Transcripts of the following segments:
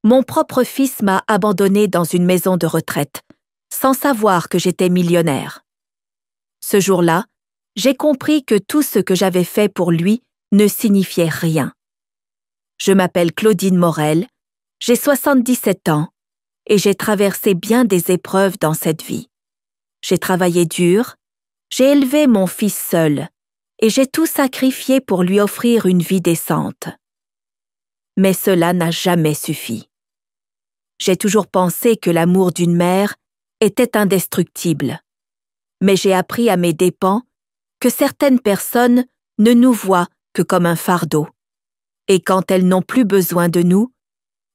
Mon propre fils m'a abandonné dans une maison de retraite, sans savoir que j'étais millionnaire. Ce jour-là, j'ai compris que tout ce que j'avais fait pour lui ne signifiait rien. Je m'appelle Claudine Morel, j'ai 77 ans et j'ai traversé bien des épreuves dans cette vie. J'ai travaillé dur, j'ai élevé mon fils seul et j'ai tout sacrifié pour lui offrir une vie décente. Mais cela n'a jamais suffi. J'ai toujours pensé que l'amour d'une mère était indestructible, mais j'ai appris à mes dépens que certaines personnes ne nous voient que comme un fardeau, et quand elles n'ont plus besoin de nous,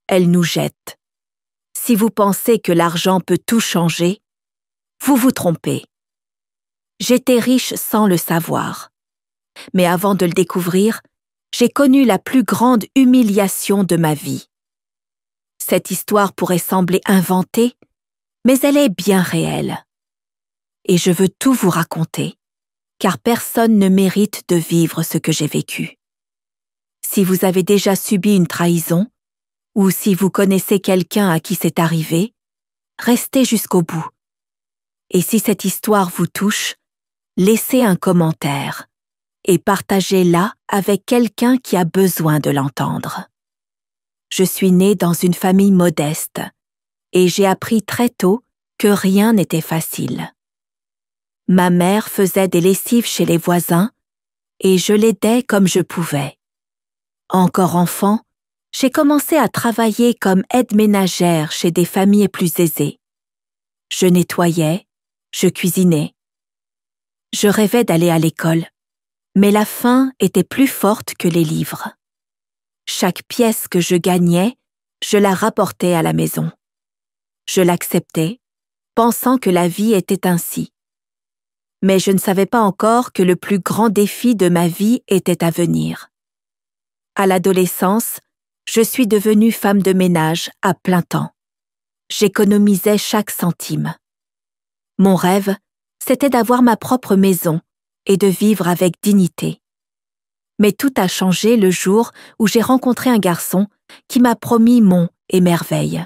elles nous jettent. Si vous pensez que l'argent peut tout changer, vous vous trompez. J'étais riche sans le savoir, mais avant de le découvrir, j'ai connu la plus grande humiliation de ma vie. Cette histoire pourrait sembler inventée, mais elle est bien réelle. Et je veux tout vous raconter, car personne ne mérite de vivre ce que j'ai vécu. Si vous avez déjà subi une trahison, ou si vous connaissez quelqu'un à qui c'est arrivé, restez jusqu'au bout. Et si cette histoire vous touche, laissez un commentaire et partagez-la avec quelqu'un qui a besoin de l'entendre. Je suis née dans une famille modeste et j'ai appris très tôt que rien n'était facile. Ma mère faisait des lessives chez les voisins et je l'aidais comme je pouvais. Encore enfant, j'ai commencé à travailler comme aide ménagère chez des familles plus aisées. Je nettoyais, je cuisinais. Je rêvais d'aller à l'école, mais la faim était plus forte que les livres. Chaque pièce que je gagnais, je la rapportais à la maison. Je l'acceptais, pensant que la vie était ainsi. Mais je ne savais pas encore que le plus grand défi de ma vie était à venir. À l'adolescence, je suis devenue femme de ménage à plein temps. J'économisais chaque centime. Mon rêve, c'était d'avoir ma propre maison et de vivre avec dignité. Mais tout a changé le jour où j'ai rencontré un garçon qui m'a promis monts et merveilles.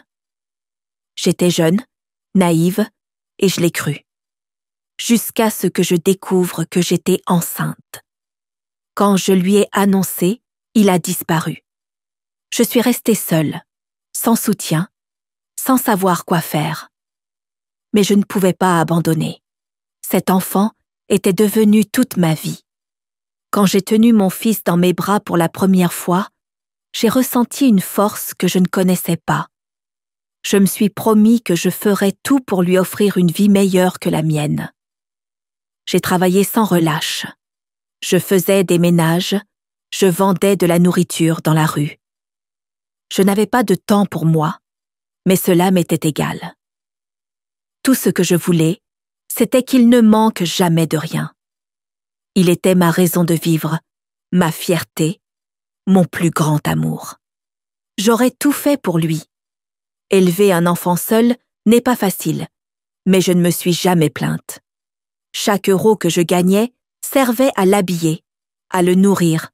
J'étais jeune, naïve, et je l'ai cru. Jusqu'à ce que je découvre que j'étais enceinte. Quand je lui ai annoncé, il a disparu. Je suis restée seule, sans soutien, sans savoir quoi faire. Mais je ne pouvais pas abandonner. Cet enfant était devenu toute ma vie. Quand j'ai tenu mon fils dans mes bras pour la première fois, j'ai ressenti une force que je ne connaissais pas. Je me suis promis que je ferais tout pour lui offrir une vie meilleure que la mienne. J'ai travaillé sans relâche. Je faisais des ménages, je vendais de la nourriture dans la rue. Je n'avais pas de temps pour moi, mais cela m'était égal. Tout ce que je voulais, c'était qu'il ne manque jamais de rien. Il était ma raison de vivre, ma fierté, mon plus grand amour. J'aurais tout fait pour lui. Élever un enfant seul n'est pas facile, mais je ne me suis jamais plainte. Chaque euro que je gagnais servait à l'habiller, à le nourrir,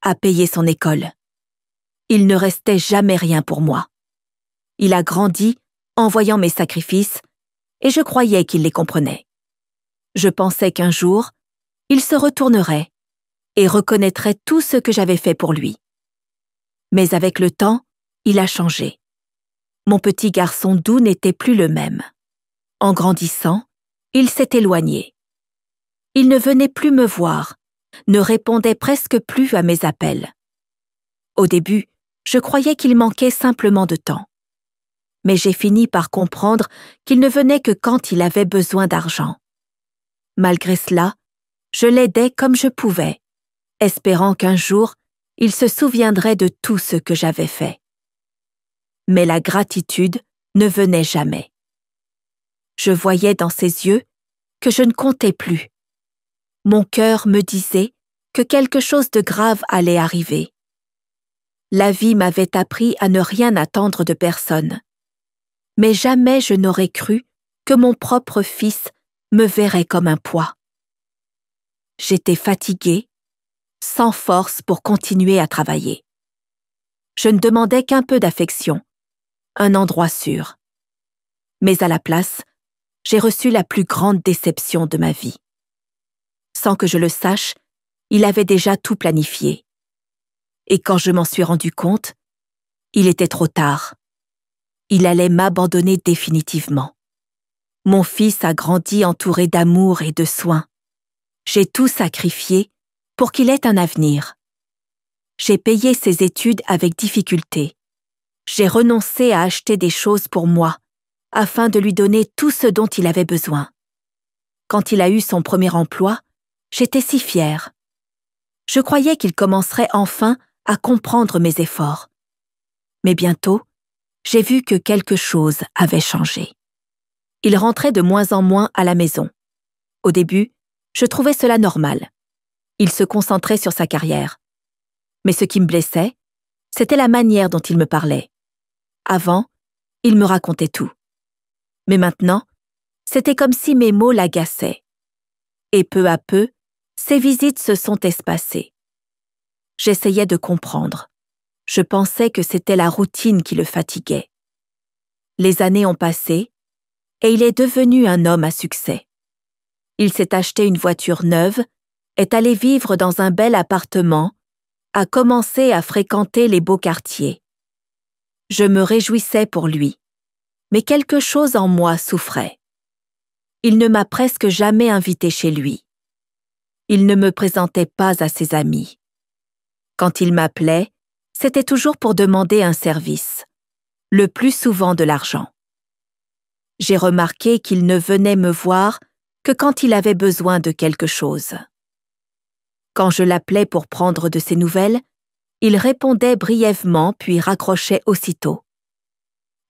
à payer son école. Il ne restait jamais rien pour moi. Il a grandi en voyant mes sacrifices et je croyais qu'il les comprenait. Je pensais qu'un jour, il se retournerait et reconnaîtrait tout ce que j'avais fait pour lui. Mais avec le temps, il a changé. Mon petit garçon doux n'était plus le même. En grandissant, il s'est éloigné. Il ne venait plus me voir, ne répondait presque plus à mes appels. Au début, je croyais qu'il manquait simplement de temps. Mais j'ai fini par comprendre qu'il ne venait que quand il avait besoin d'argent. Malgré cela, je l'aidais comme je pouvais, espérant qu'un jour, il se souviendrait de tout ce que j'avais fait. Mais la gratitude ne venait jamais. Je voyais dans ses yeux que je ne comptais plus. Mon cœur me disait que quelque chose de grave allait arriver. La vie m'avait appris à ne rien attendre de personne. Mais jamais je n'aurais cru que mon propre fils me verrait comme un poids. J'étais fatiguée, sans force pour continuer à travailler. Je ne demandais qu'un peu d'affection, un endroit sûr. Mais à la place, j'ai reçu la plus grande déception de ma vie. Sans que je le sache, il avait déjà tout planifié. Et quand je m'en suis rendu compte, il était trop tard. Il allait m'abandonner définitivement. Mon fils a grandi entouré d'amour et de soins. J'ai tout sacrifié pour qu'il ait un avenir. J'ai payé ses études avec difficulté. J'ai renoncé à acheter des choses pour moi, afin de lui donner tout ce dont il avait besoin. Quand il a eu son premier emploi, j'étais si fière. Je croyais qu'il commencerait enfin à comprendre mes efforts. Mais bientôt, j'ai vu que quelque chose avait changé. Il rentrait de moins en moins à la maison. Au début, je trouvais cela normal. Il se concentrait sur sa carrière. Mais ce qui me blessait, c'était la manière dont il me parlait. Avant, il me racontait tout. Mais maintenant, c'était comme si mes mots l'agaçaient. Et peu à peu, ses visites se sont espacées. J'essayais de comprendre. Je pensais que c'était la routine qui le fatiguait. Les années ont passé, et il est devenu un homme à succès. Il s'est acheté une voiture neuve, est allé vivre dans un bel appartement, a commencé à fréquenter les beaux quartiers. Je me réjouissais pour lui, mais quelque chose en moi souffrait. Il ne m'a presque jamais invité chez lui. Il ne me présentait pas à ses amis. Quand il m'appelait, c'était toujours pour demander un service, le plus souvent de l'argent. J'ai remarqué qu'il ne venait me voir que quand il avait besoin de quelque chose. Quand je l'appelais pour prendre de ses nouvelles, il répondait brièvement puis raccrochait aussitôt.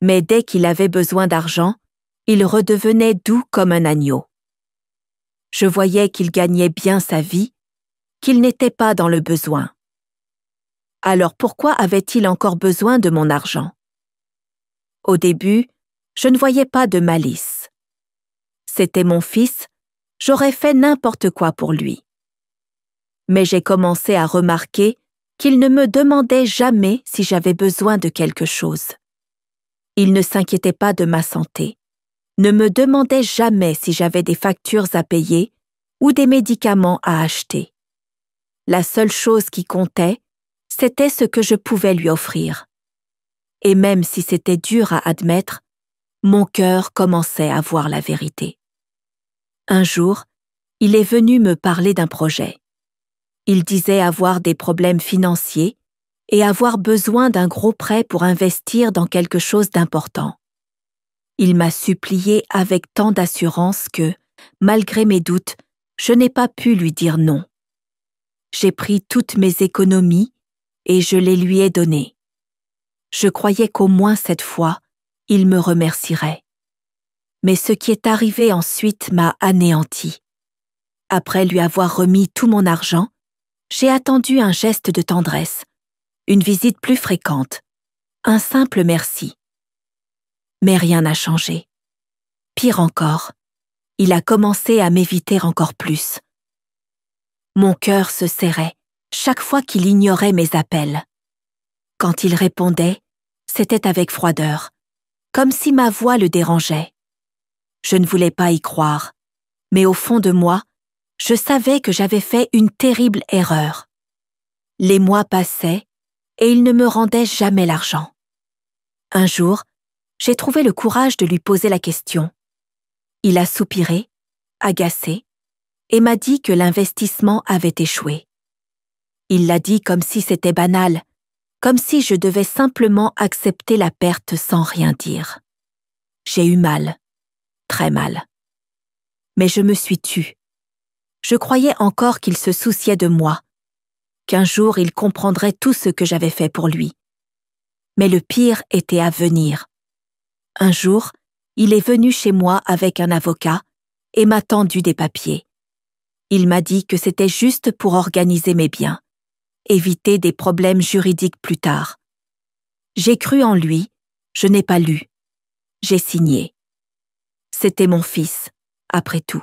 Mais dès qu'il avait besoin d'argent, il redevenait doux comme un agneau. Je voyais qu'il gagnait bien sa vie, qu'il n'était pas dans le besoin. Alors pourquoi avait-il encore besoin de mon argent? Au début, je ne voyais pas de malice. C'était mon fils, j'aurais fait n'importe quoi pour lui. Mais j'ai commencé à remarquer qu'il ne me demandait jamais si j'avais besoin de quelque chose. Il ne s'inquiétait pas de ma santé, ne me demandait jamais si j'avais des factures à payer ou des médicaments à acheter. La seule chose qui comptait, c'était ce que je pouvais lui offrir. Et même si c'était dur à admettre, mon cœur commençait à voir la vérité. Un jour, il est venu me parler d'un projet. Il disait avoir des problèmes financiers et avoir besoin d'un gros prêt pour investir dans quelque chose d'important. Il m'a supplié avec tant d'assurance que, malgré mes doutes, je n'ai pas pu lui dire non. J'ai pris toutes mes économies et je les lui ai données. Je croyais qu'au moins cette fois, il me remercierait. Mais ce qui est arrivé ensuite m'a anéanti. Après lui avoir remis tout mon argent, j'ai attendu un geste de tendresse, une visite plus fréquente, un simple merci. Mais rien n'a changé. Pire encore, il a commencé à m'éviter encore plus. Mon cœur se serrait chaque fois qu'il ignorait mes appels. Quand il répondait, c'était avec froideur, comme si ma voix le dérangeait. Je ne voulais pas y croire, mais au fond de moi, je savais que j'avais fait une terrible erreur. Les mois passaient et il ne me rendait jamais l'argent. Un jour, j'ai trouvé le courage de lui poser la question. Il a soupiré, agacé, et m'a dit que l'investissement avait échoué. Il l'a dit comme si c'était banal, comme si je devais simplement accepter la perte sans rien dire. J'ai eu mal, très mal. Mais je me suis tue. Je croyais encore qu'il se souciait de moi, qu'un jour il comprendrait tout ce que j'avais fait pour lui. Mais le pire était à venir. Un jour, il est venu chez moi avec un avocat et m'a tendu des papiers. Il m'a dit que c'était juste pour organiser mes biens, éviter des problèmes juridiques plus tard. J'ai cru en lui, je n'ai pas lu. J'ai signé. C'était mon fils, après tout.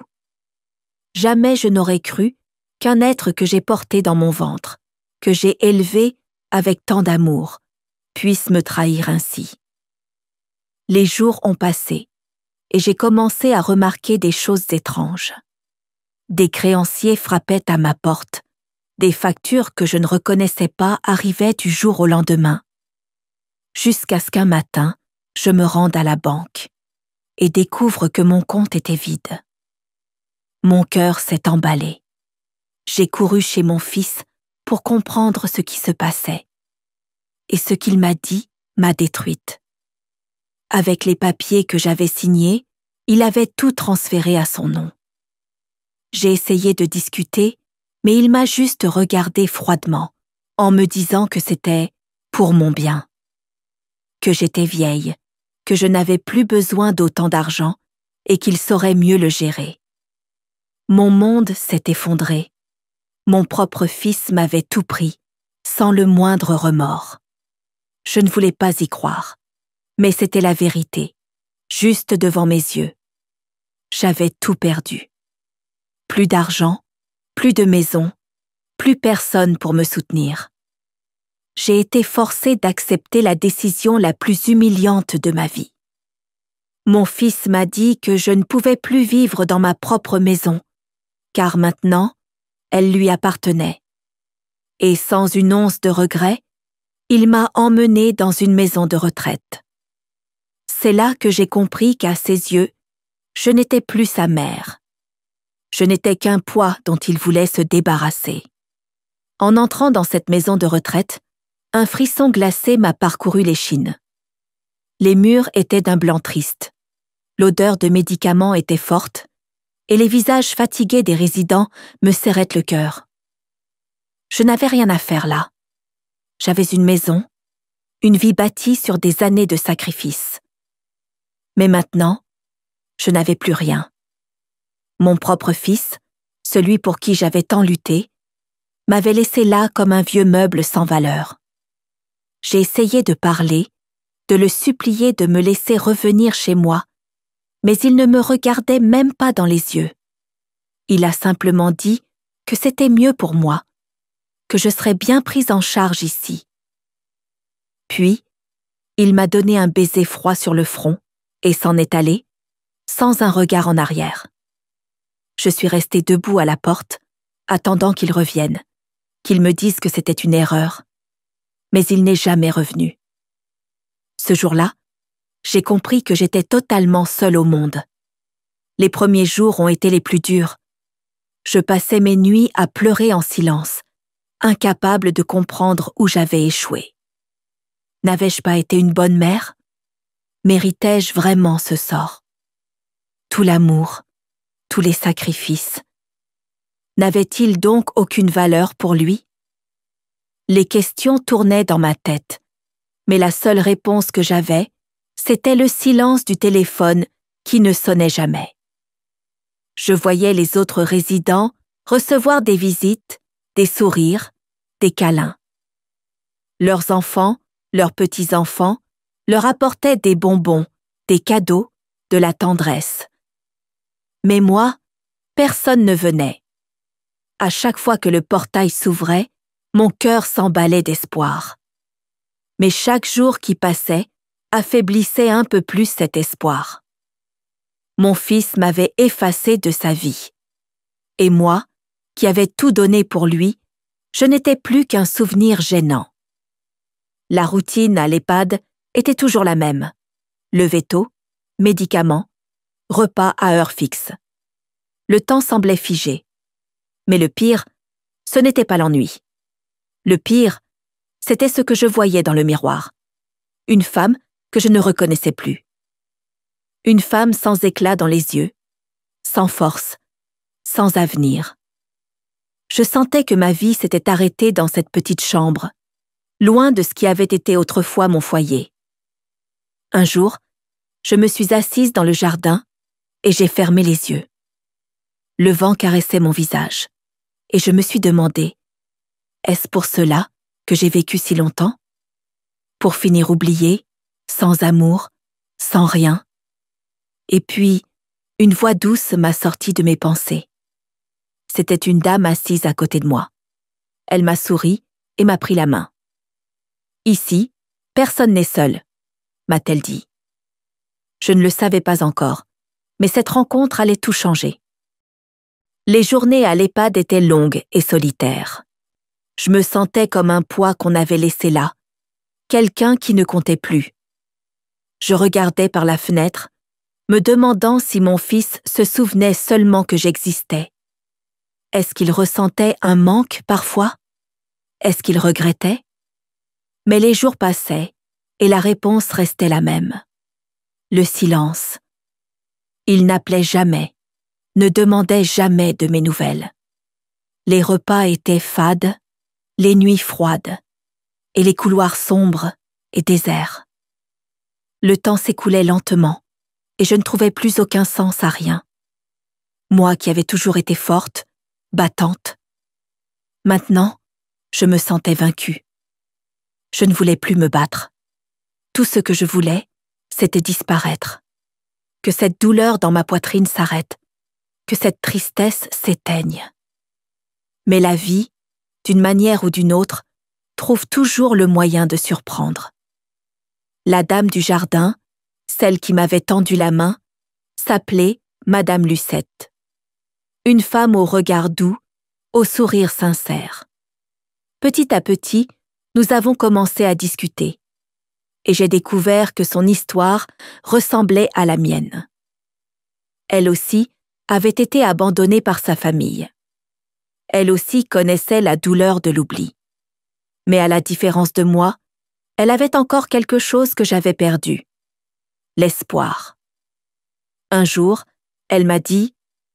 Jamais je n'aurais cru qu'un être que j'ai porté dans mon ventre, que j'ai élevé avec tant d'amour, puisse me trahir ainsi. Les jours ont passé et j'ai commencé à remarquer des choses étranges. Des créanciers frappaient à ma porte. Des factures que je ne reconnaissais pas arrivaient du jour au lendemain. Jusqu'à ce qu'un matin, je me rende à la banque et découvre que mon compte était vide. Mon cœur s'est emballé. J'ai couru chez mon fils pour comprendre ce qui se passait. Et ce qu'il m'a dit m'a détruite. Avec les papiers que j'avais signés, il avait tout transféré à son nom. J'ai essayé de discuter, mais il m'a juste regardé froidement, en me disant que c'était pour mon bien. Que j'étais vieille, que je n'avais plus besoin d'autant d'argent et qu'il saurait mieux le gérer. Mon monde s'est effondré. Mon propre fils m'avait tout pris, sans le moindre remords. Je ne voulais pas y croire, mais c'était la vérité, juste devant mes yeux. J'avais tout perdu. Plus d'argent, plus de maison, plus personne pour me soutenir. J'ai été forcée d'accepter la décision la plus humiliante de ma vie. Mon fils m'a dit que je ne pouvais plus vivre dans ma propre maison, car maintenant, elle lui appartenait. Et sans une once de regret, il m'a emmenée dans une maison de retraite. C'est là que j'ai compris qu'à ses yeux, je n'étais plus sa mère. Je n'étais qu'un poids dont il voulait se débarrasser. En entrant dans cette maison de retraite, un frisson glacé m'a parcouru l'échine. Les murs étaient d'un blanc triste. L'odeur de médicaments était forte, et les visages fatigués des résidents me serraient le cœur. Je n'avais rien à faire là. J'avais une maison, une vie bâtie sur des années de sacrifices. Mais maintenant, je n'avais plus rien. Mon propre fils, celui pour qui j'avais tant lutté, m'avait laissé là comme un vieux meuble sans valeur. J'ai essayé de parler, de le supplier de me laisser revenir chez moi, mais il ne me regardait même pas dans les yeux. Il a simplement dit que c'était mieux pour moi, que je serais bien prise en charge ici. Puis, il m'a donné un baiser froid sur le front et s'en est allé, sans un regard en arrière. Je suis restée debout à la porte, attendant qu'il revienne, qu'il me dise que c'était une erreur. Mais il n'est jamais revenu. Ce jour-là, j'ai compris que j'étais totalement seule au monde. Les premiers jours ont été les plus durs. Je passais mes nuits à pleurer en silence, incapable de comprendre où j'avais échoué. N'avais-je pas été une bonne mère? Méritais-je vraiment ce sort? Tout l'amour, tous les sacrifices. N'avait-il donc aucune valeur pour lui? Les questions tournaient dans ma tête, mais la seule réponse que j'avais, c'était le silence du téléphone qui ne sonnait jamais. Je voyais les autres résidents recevoir des visites, des sourires, des câlins. Leurs enfants, leurs petits-enfants, leur apportaient des bonbons, des cadeaux, de la tendresse. Mais moi, personne ne venait. À chaque fois que le portail s'ouvrait, mon cœur s'emballait d'espoir. Mais chaque jour qui passait affaiblissait un peu plus cet espoir. Mon fils m'avait effacé de sa vie. Et moi, qui avais tout donné pour lui, je n'étais plus qu'un souvenir gênant. La routine à l'EHPAD était toujours la même. Lever tôt, médicaments, repas à heure fixe. Le temps semblait figé. Mais le pire, ce n'était pas l'ennui. Le pire, c'était ce que je voyais dans le miroir. Une femme que je ne reconnaissais plus. Une femme sans éclat dans les yeux, sans force, sans avenir. Je sentais que ma vie s'était arrêtée dans cette petite chambre, loin de ce qui avait été autrefois mon foyer. Un jour, je me suis assise dans le jardin et j'ai fermé les yeux. Le vent caressait mon visage et je me suis demandé, est-ce pour cela que j'ai vécu si longtemps? Pour finir oubliée, sans amour, sans rien? Et puis, une voix douce m'a sorti de mes pensées. C'était une dame assise à côté de moi. Elle m'a souri et m'a pris la main. « Ici, personne n'est seul », m'a-t-elle dit. Je ne le savais pas encore, mais cette rencontre allait tout changer. Les journées à l'EHPAD étaient longues et solitaires. Je me sentais comme un poids qu'on avait laissé là, quelqu'un qui ne comptait plus. Je regardais par la fenêtre, me demandant si mon fils se souvenait seulement que j'existais. Est-ce qu'il ressentait un manque parfois? Est-ce qu'il regrettait? Mais les jours passaient et la réponse restait la même. Le silence. Il n'appelait jamais, ne demandait jamais de mes nouvelles. Les repas étaient fades, les nuits froides, et les couloirs sombres et déserts. Le temps s'écoulait lentement, et je ne trouvais plus aucun sens à rien. Moi qui avais toujours été forte, battante. Maintenant, je me sentais vaincue. Je ne voulais plus me battre. Tout ce que je voulais, c'était disparaître. Que cette douleur dans ma poitrine s'arrête, que cette tristesse s'éteigne. Mais la vie, d'une manière ou d'une autre, trouve toujours le moyen de surprendre. La dame du jardin, celle qui m'avait tendu la main, s'appelait Madame Lucette. Une femme au regard doux, au sourire sincère. Petit à petit, nous avons commencé à discuter, et j'ai découvert que son histoire ressemblait à la mienne. Elle aussi avait été abandonnée par sa famille. Elle aussi connaissait la douleur de l'oubli. Mais à la différence de moi, elle avait encore quelque chose que j'avais perdu. L'espoir. Un jour, elle m'a dit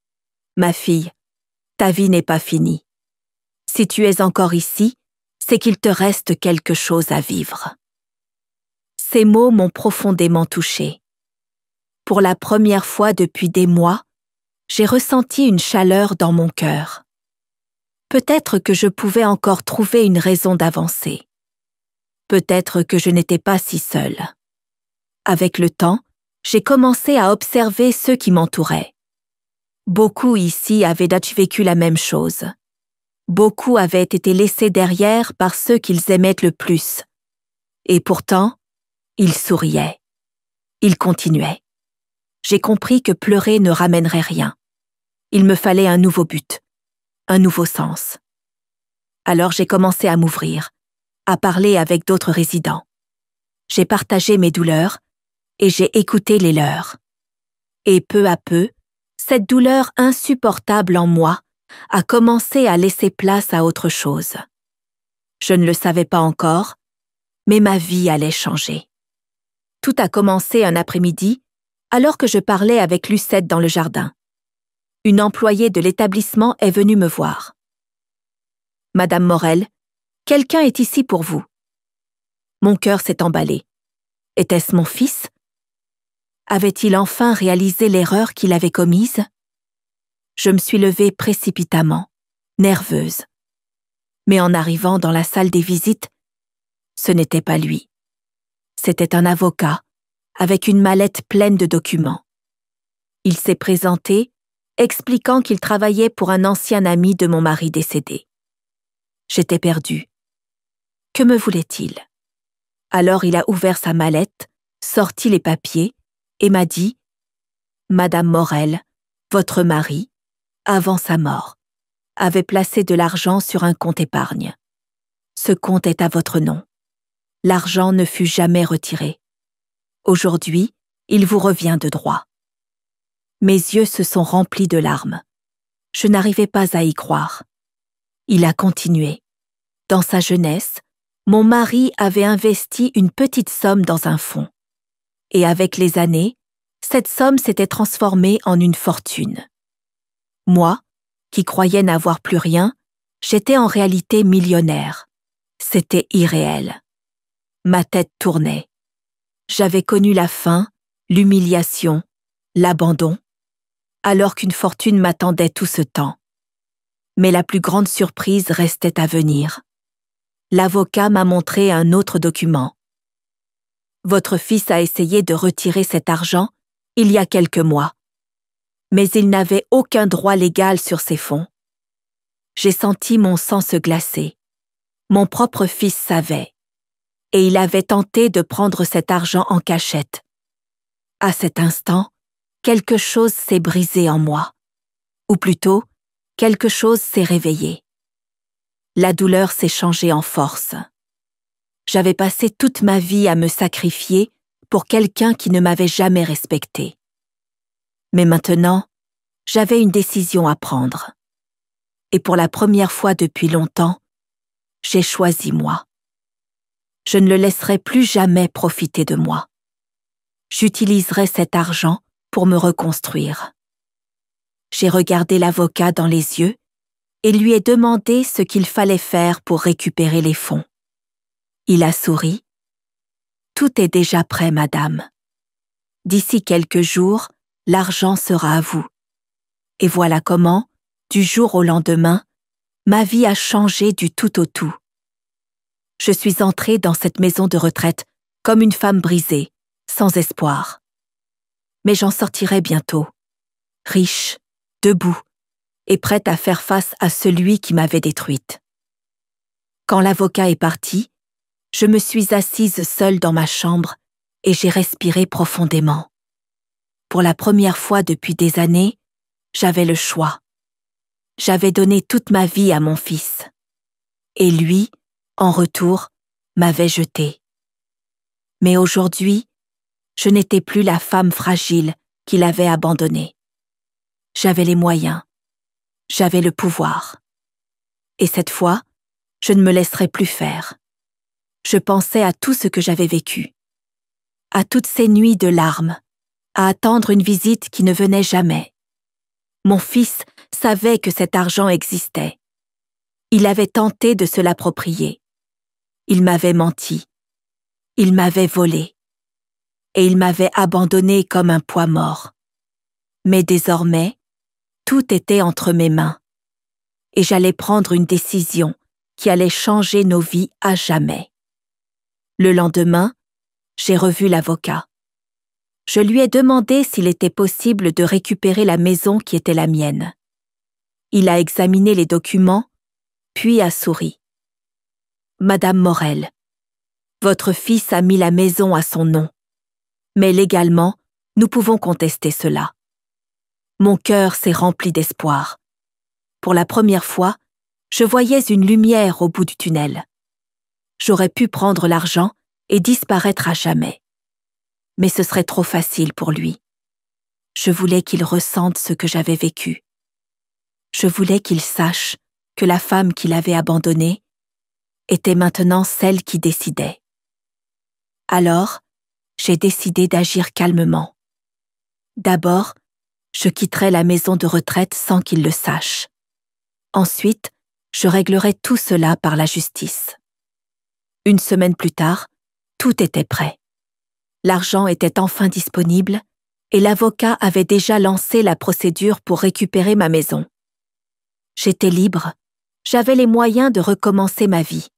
« Ma fille, ta vie n'est pas finie. Si tu es encore ici, c'est qu'il te reste quelque chose à vivre. » Ces mots m'ont profondément touchée. Pour la première fois depuis des mois, j'ai ressenti une chaleur dans mon cœur. Peut-être que je pouvais encore trouver une raison d'avancer. Peut-être que je n'étais pas si seule. Avec le temps, j'ai commencé à observer ceux qui m'entouraient. Beaucoup ici avaient vécu la même chose. Beaucoup avaient été laissés derrière par ceux qu'ils aimaient le plus. Et pourtant, ils souriaient. Ils continuaient. J'ai compris que pleurer ne ramènerait rien. Il me fallait un nouveau but, un nouveau sens. Alors j'ai commencé à m'ouvrir, à parler avec d'autres résidents. J'ai partagé mes douleurs et j'ai écouté les leurs. Et peu à peu, cette douleur insupportable en moi a commencé à laisser place à autre chose. Je ne le savais pas encore, mais ma vie allait changer. Tout a commencé un après-midi, alors que je parlais avec Lucette dans le jardin. Une employée de l'établissement est venue me voir. « Madame Morel, quelqu'un est ici pour vous. » Mon cœur s'est emballé. Était-ce mon fils? Avait-il enfin réalisé l'erreur qu'il avait commise? Je me suis levée précipitamment, nerveuse. Mais en arrivant dans la salle des visites, ce n'était pas lui. C'était un avocat, avec une mallette pleine de documents. Il s'est présenté, expliquant qu'il travaillait pour un ancien ami de mon mari décédé. J'étais perdue. Que me voulait-il? Alors il a ouvert sa mallette, sorti les papiers et m'a dit « Madame Morel, votre mari, avant sa mort, avait placé de l'argent sur un compte épargne. Ce compte est à votre nom. L'argent ne fut jamais retiré. Aujourd'hui, il vous revient de droit. » Mes yeux se sont remplis de larmes. Je n'arrivais pas à y croire. Il a continué. Dans sa jeunesse, mon mari avait investi une petite somme dans un fonds. Et avec les années, cette somme s'était transformée en une fortune. Moi, qui croyais n'avoir plus rien, j'étais en réalité millionnaire. C'était irréel. Ma tête tournait. J'avais connu la faim, l'humiliation, l'abandon, alors qu'une fortune m'attendait tout ce temps. Mais la plus grande surprise restait à venir. L'avocat m'a montré un autre document. Votre fils a essayé de retirer cet argent il y a quelques mois, mais il n'avait aucun droit légal sur ces fonds. J'ai senti mon sang se glacer. Mon propre fils savait, et il avait tenté de prendre cet argent en cachette. À cet instant, quelque chose s'est brisé en moi, ou plutôt, quelque chose s'est réveillé. La douleur s'est changée en force. J'avais passé toute ma vie à me sacrifier pour quelqu'un qui ne m'avait jamais respectée. Mais maintenant, j'avais une décision à prendre. Et pour la première fois depuis longtemps, j'ai choisi moi. Je ne le laisserai plus jamais profiter de moi. J'utiliserai cet argent pour me reconstruire. J'ai regardé l'avocat dans les yeux et lui ai demandé ce qu'il fallait faire pour récupérer les fonds. Il a souri. « Tout est déjà prêt, madame. D'ici quelques jours, l'argent sera à vous. » Et voilà comment, du jour au lendemain, ma vie a changé du tout au tout. Je suis entrée dans cette maison de retraite comme une femme brisée, sans espoir. Mais j'en sortirai bientôt, riche, debout, et prête à faire face à celui qui m'avait détruite. Quand l'avocat est parti, je me suis assise seule dans ma chambre et j'ai respiré profondément. Pour la première fois depuis des années, j'avais le choix. J'avais donné toute ma vie à mon fils. Et lui, en retour, m'avait jetée. Mais aujourd'hui, je n'étais plus la femme fragile qu'il avait abandonnée. J'avais les moyens. J'avais le pouvoir. Et cette fois, je ne me laisserai plus faire. Je pensais à tout ce que j'avais vécu, à toutes ces nuits de larmes, à attendre une visite qui ne venait jamais. Mon fils savait que cet argent existait. Il avait tenté de se l'approprier. Il m'avait menti. Il m'avait volé. Et il m'avait abandonné comme un poids mort. Mais désormais, tout était entre mes mains. Et j'allais prendre une décision qui allait changer nos vies à jamais. Le lendemain, j'ai revu l'avocat. Je lui ai demandé s'il était possible de récupérer la maison qui était la mienne. Il a examiné les documents, puis a souri. « Madame Morel, votre fils a mis la maison à son nom, mais légalement, nous pouvons contester cela. » Mon cœur s'est rempli d'espoir. Pour la première fois, je voyais une lumière au bout du tunnel. J'aurais pu prendre l'argent et disparaître à jamais. Mais ce serait trop facile pour lui. Je voulais qu'il ressente ce que j'avais vécu. Je voulais qu'il sache que la femme qu'il avait abandonnée était maintenant celle qui décidait. Alors, j'ai décidé d'agir calmement. D'abord, je quitterai la maison de retraite sans qu'il le sache. Ensuite, je réglerai tout cela par la justice. Une semaine plus tard, tout était prêt. L'argent était enfin disponible et l'avocat avait déjà lancé la procédure pour récupérer ma maison. J'étais libre, j'avais les moyens de recommencer ma vie.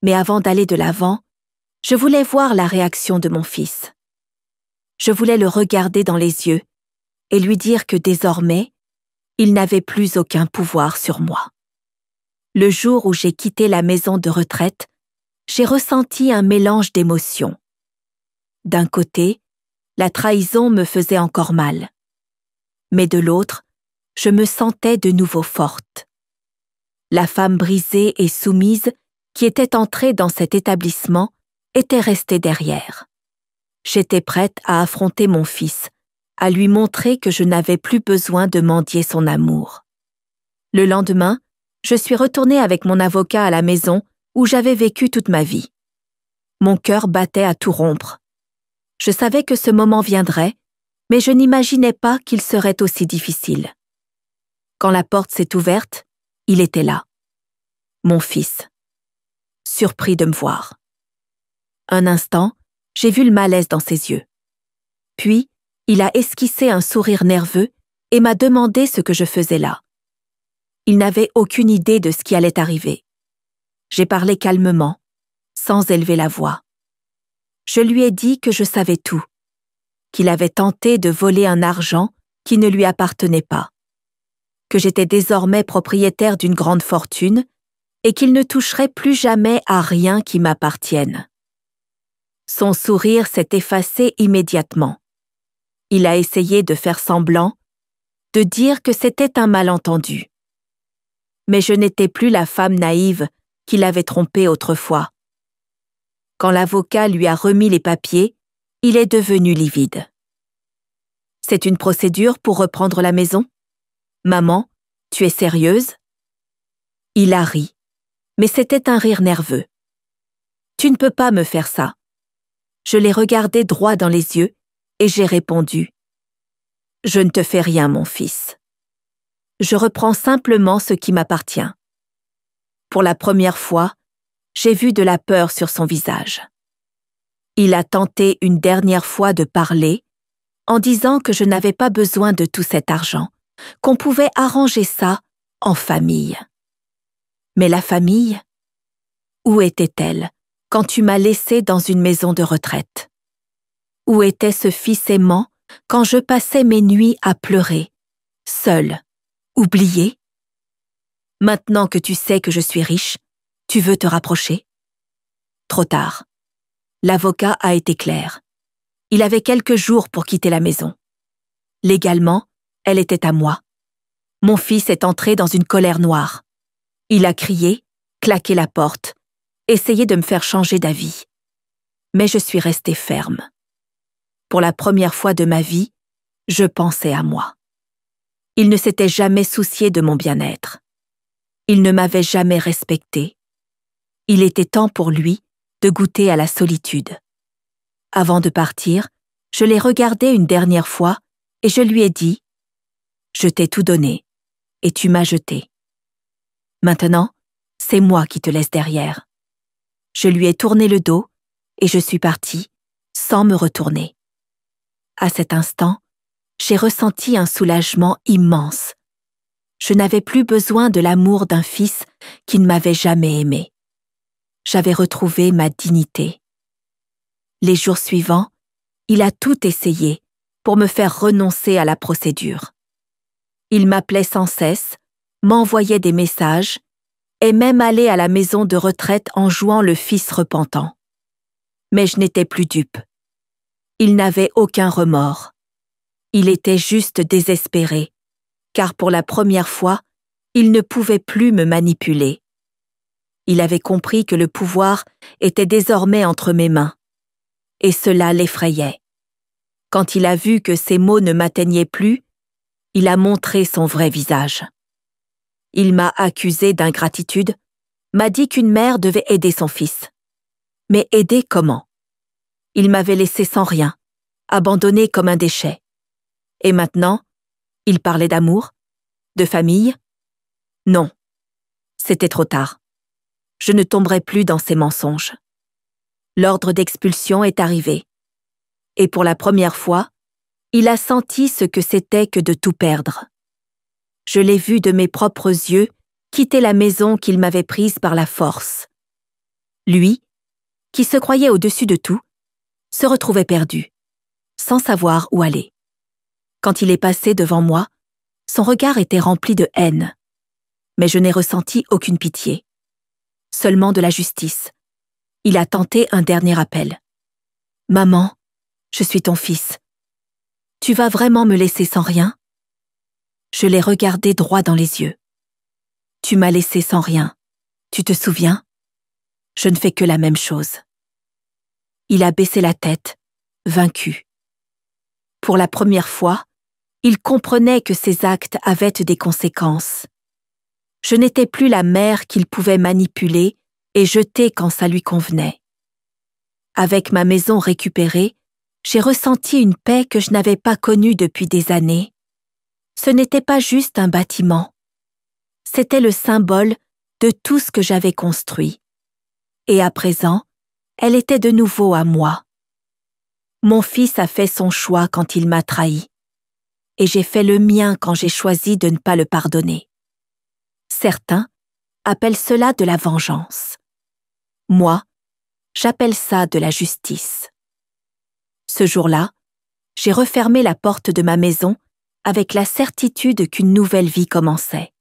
Mais avant d'aller de l'avant, je voulais voir la réaction de mon fils. Je voulais le regarder dans les yeux et lui dire que désormais, il n'avait plus aucun pouvoir sur moi. Le jour où j'ai quitté la maison de retraite, j'ai ressenti un mélange d'émotions. D'un côté, la trahison me faisait encore mal. Mais de l'autre, je me sentais de nouveau forte. La femme brisée et soumise qui était entrée dans cet établissement était restée derrière. J'étais prête à affronter mon fils, à lui montrer que je n'avais plus besoin de mendier son amour. Le lendemain, je suis retournée avec mon avocat à la maison où j'avais vécu toute ma vie. Mon cœur battait à tout rompre. Je savais que ce moment viendrait, mais je n'imaginais pas qu'il serait aussi difficile. Quand la porte s'est ouverte, il était là. Mon fils. Surpris de me voir. Un instant, j'ai vu le malaise dans ses yeux. Puis, il a esquissé un sourire nerveux et m'a demandé ce que je faisais là. Il n'avait aucune idée de ce qui allait arriver. J'ai parlé calmement, sans élever la voix. Je lui ai dit que je savais tout, qu'il avait tenté de voler un argent qui ne lui appartenait pas, que j'étais désormais propriétaire d'une grande fortune et qu'il ne toucherait plus jamais à rien qui m'appartienne. Son sourire s'est effacé immédiatement. Il a essayé de faire semblant, de dire que c'était un malentendu. Mais je n'étais plus la femme naïve qui l'avait trompé autrefois. Quand l'avocat lui a remis les papiers, il est devenu livide. « C'est une procédure pour reprendre la maison ? Maman, tu es sérieuse ?» Il a ri, mais c'était un rire nerveux. « Tu ne peux pas me faire ça. » Je l'ai regardé droit dans les yeux et j'ai répondu « Je ne te fais rien, mon fils. Je reprends simplement ce qui m'appartient. » Pour la première fois, j'ai vu de la peur sur son visage. Il a tenté une dernière fois de parler en disant que je n'avais pas besoin de tout cet argent, qu'on pouvait arranger ça en famille. Mais la famille, où était-elle quand tu m'as laissé dans une maison de retraite? Où était ce fils aimant quand je passais mes nuits à pleurer, seule, oubliée? Maintenant que tu sais que je suis riche, tu veux te rapprocher? Trop tard. L'avocat a été clair. Il avait quelques jours pour quitter la maison. Légalement, elle était à moi. Mon fils est entré dans une colère noire. Il a crié, claqué la porte, essayé de me faire changer d'avis. Mais je suis restée ferme. Pour la première fois de ma vie, je pensais à moi. Il ne s'était jamais soucié de mon bien-être. Il ne m'avait jamais respectée. Il était temps pour lui de goûter à la solitude. Avant de partir, je l'ai regardé une dernière fois et je lui ai dit « Je t'ai tout donné et tu m'as jeté. Maintenant, c'est moi qui te laisse derrière. » Je lui ai tourné le dos et je suis partie sans me retourner. À cet instant, j'ai ressenti un soulagement immense. Je n'avais plus besoin de l'amour d'un fils qui ne m'avait jamais aimé. J'avais retrouvé ma dignité. Les jours suivants, il a tout essayé pour me faire renoncer à la procédure. Il m'appelait sans cesse, m'envoyait des messages et même allait à la maison de retraite en jouant le fils repentant. Mais je n'étais plus dupe. Il n'avait aucun remords. Il était juste désespéré, car pour la première fois, il ne pouvait plus me manipuler. Il avait compris que le pouvoir était désormais entre mes mains, et cela l'effrayait. Quand il a vu que ces mots ne m'atteignaient plus, il a montré son vrai visage. Il m'a accusé d'ingratitude, m'a dit qu'une mère devait aider son fils. Mais aider comment? Il m'avait laissé sans rien, abandonné comme un déchet. Et maintenant, il parlait d'amour, de famille? Non, c'était trop tard. Je ne tomberai plus dans ces mensonges. L'ordre d'expulsion est arrivé. Et pour la première fois, il a senti ce que c'était que de tout perdre. Je l'ai vu de mes propres yeux quitter la maison qu'il m'avait prise par la force. Lui, qui se croyait au-dessus de tout, se retrouvait perdu, sans savoir où aller. Quand il est passé devant moi, son regard était rempli de haine. Mais je n'ai ressenti aucune pitié. Seulement de la justice. Il a tenté un dernier appel. « Maman, je suis ton fils. Tu vas vraiment me laisser sans rien ?» Je l'ai regardé droit dans les yeux. « Tu m'as laissé sans rien. Tu te souviens? Je ne fais que la même chose. » Il a baissé la tête, vaincu. Pour la première fois, il comprenait que ses actes avaient des conséquences. Je n'étais plus la mère qu'il pouvait manipuler et jeter quand ça lui convenait. Avec ma maison récupérée, j'ai ressenti une paix que je n'avais pas connue depuis des années. Ce n'était pas juste un bâtiment. C'était le symbole de tout ce que j'avais construit. Et à présent, elle était de nouveau à moi. Mon fils a fait son choix quand il m'a trahi. Et j'ai fait le mien quand j'ai choisi de ne pas le pardonner. Certains appellent cela de la vengeance. Moi, j'appelle ça de la justice. Ce jour-là, j'ai refermé la porte de ma maison avec la certitude qu'une nouvelle vie commençait.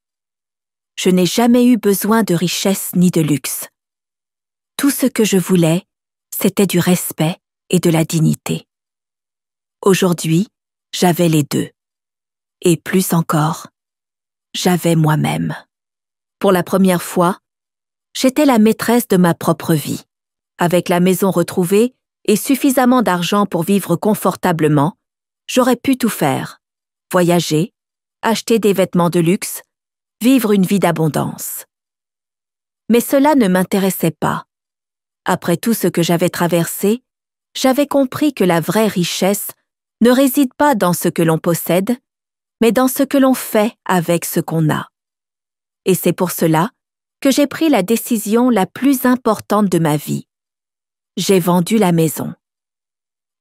Je n'ai jamais eu besoin de richesse ni de luxe. Tout ce que je voulais, c'était du respect et de la dignité. Aujourd'hui, j'avais les deux. Et plus encore, j'avais moi-même. Pour la première fois, j'étais la maîtresse de ma propre vie. Avec la maison retrouvée et suffisamment d'argent pour vivre confortablement, j'aurais pu tout faire. Voyager, acheter des vêtements de luxe, vivre une vie d'abondance. Mais cela ne m'intéressait pas. Après tout ce que j'avais traversé, j'avais compris que la vraie richesse ne réside pas dans ce que l'on possède, mais dans ce que l'on fait avec ce qu'on a. Et c'est pour cela que j'ai pris la décision la plus importante de ma vie. J'ai vendu la maison.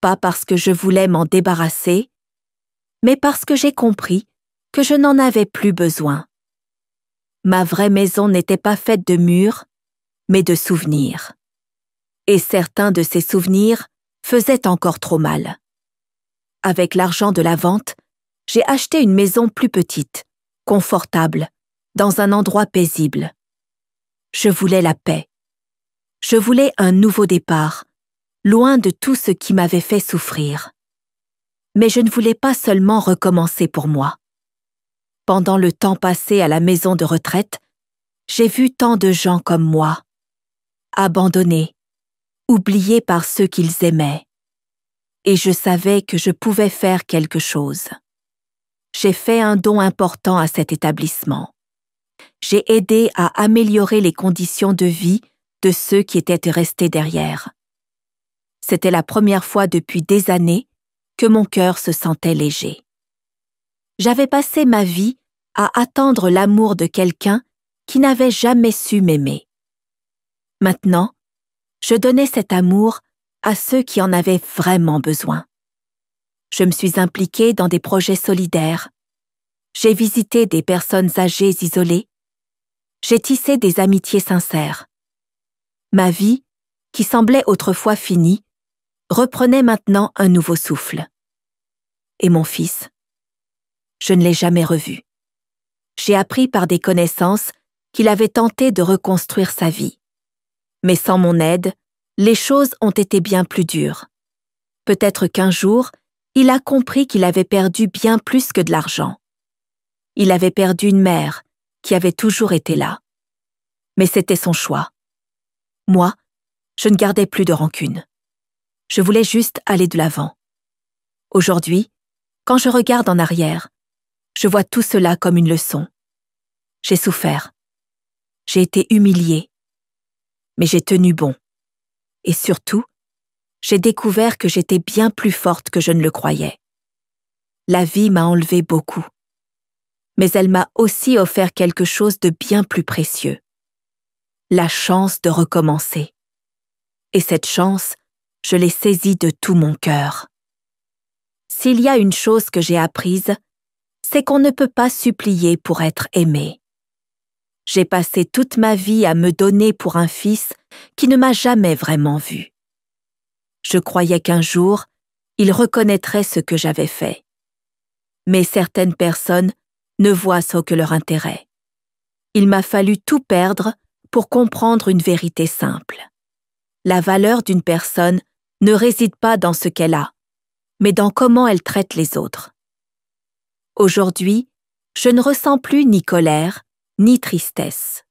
Pas parce que je voulais m'en débarrasser, mais parce que j'ai compris que je n'en avais plus besoin. Ma vraie maison n'était pas faite de murs, mais de souvenirs. Et certains de ces souvenirs faisaient encore trop mal. Avec l'argent de la vente, j'ai acheté une maison plus petite, confortable, dans un endroit paisible. Je voulais la paix. Je voulais un nouveau départ, loin de tout ce qui m'avait fait souffrir. Mais je ne voulais pas seulement recommencer pour moi. Pendant le temps passé à la maison de retraite, j'ai vu tant de gens comme moi, abandonnés, oubliés par ceux qu'ils aimaient. Et je savais que je pouvais faire quelque chose. J'ai fait un don important à cet établissement. J'ai aidé à améliorer les conditions de vie de ceux qui étaient restés derrière. C'était la première fois depuis des années que mon cœur se sentait léger. J'avais passé ma vie à attendre l'amour de quelqu'un qui n'avait jamais su m'aimer. Maintenant, je donnais cet amour à ceux qui en avaient vraiment besoin. Je me suis impliquée dans des projets solidaires. J'ai visité des personnes âgées isolées. J'ai tissé des amitiés sincères. Ma vie, qui semblait autrefois finie, reprenait maintenant un nouveau souffle. Et mon fils, je ne l'ai jamais revu. J'ai appris par des connaissances qu'il avait tenté de reconstruire sa vie. Mais sans mon aide, les choses ont été bien plus dures. Peut-être qu'un jour, il a compris qu'il avait perdu bien plus que de l'argent. Il avait perdu une mère qui avait toujours été là. Mais c'était son choix. Moi, je ne gardais plus de rancune. Je voulais juste aller de l'avant. Aujourd'hui, quand je regarde en arrière, je vois tout cela comme une leçon. J'ai souffert. J'ai été humiliée. Mais j'ai tenu bon. Et surtout, j'ai découvert que j'étais bien plus forte que je ne le croyais. La vie m'a enlevé beaucoup. Mais elle m'a aussi offert quelque chose de bien plus précieux. La chance de recommencer. Et cette chance, je l'ai saisie de tout mon cœur. S'il y a une chose que j'ai apprise, c'est qu'on ne peut pas supplier pour être aimé. J'ai passé toute ma vie à me donner pour un fils qui ne m'a jamais vraiment vu. Je croyais qu'un jour, il reconnaîtrait ce que j'avais fait. Mais certaines personnes ne voient ce que leur intérêt. Il m'a fallu tout perdre pour comprendre une vérité simple. La valeur d'une personne ne réside pas dans ce qu'elle a, mais dans comment elle traite les autres. Aujourd'hui, je ne ressens plus ni colère, ni tristesse.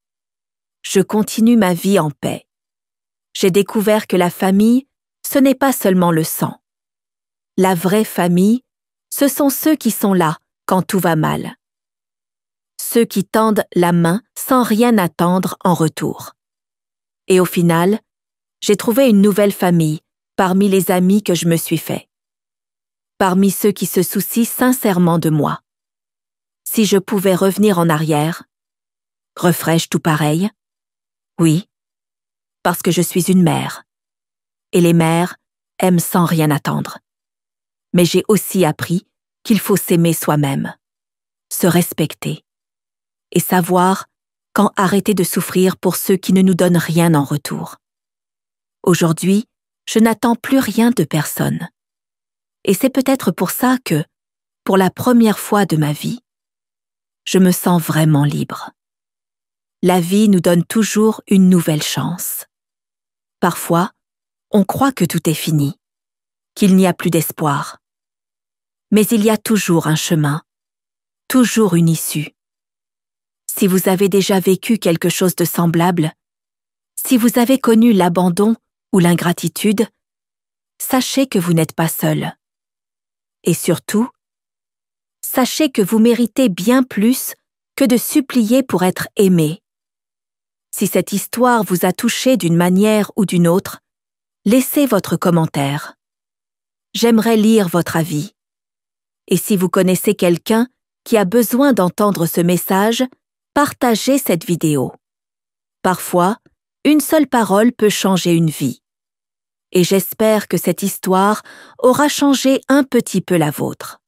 Je continue ma vie en paix. J'ai découvert que la famille, ce n'est pas seulement le sang. La vraie famille, ce sont ceux qui sont là quand tout va mal. Ceux qui tendent la main sans rien attendre en retour. Et au final, j'ai trouvé une nouvelle famille parmi les amis que je me suis fait. Parmi ceux qui se soucient sincèrement de moi. Si je pouvais revenir en arrière, referais-je tout pareil? Oui, parce que je suis une mère. Et les mères aiment sans rien attendre. Mais j'ai aussi appris qu'il faut s'aimer soi-même, se respecter, et savoir quand arrêter de souffrir pour ceux qui ne nous donnent rien en retour. Aujourd'hui, je n'attends plus rien de personne. Et c'est peut-être pour ça que, pour la première fois de ma vie, je me sens vraiment libre. La vie nous donne toujours une nouvelle chance. Parfois, on croit que tout est fini, qu'il n'y a plus d'espoir. mais il y a toujours un chemin, toujours une issue. Si vous avez déjà vécu quelque chose de semblable, si vous avez connu l'abandon ou l'ingratitude, sachez que vous n'êtes pas seul. Et surtout, sachez que vous méritez bien plus que de supplier pour être aimé. Si cette histoire vous a touché d'une manière ou d'une autre, laissez votre commentaire. J'aimerais lire votre avis. Et si vous connaissez quelqu'un qui a besoin d'entendre ce message, partagez cette vidéo. Parfois, une seule parole peut changer une vie. Et j'espère que cette histoire aura changé un petit peu la vôtre.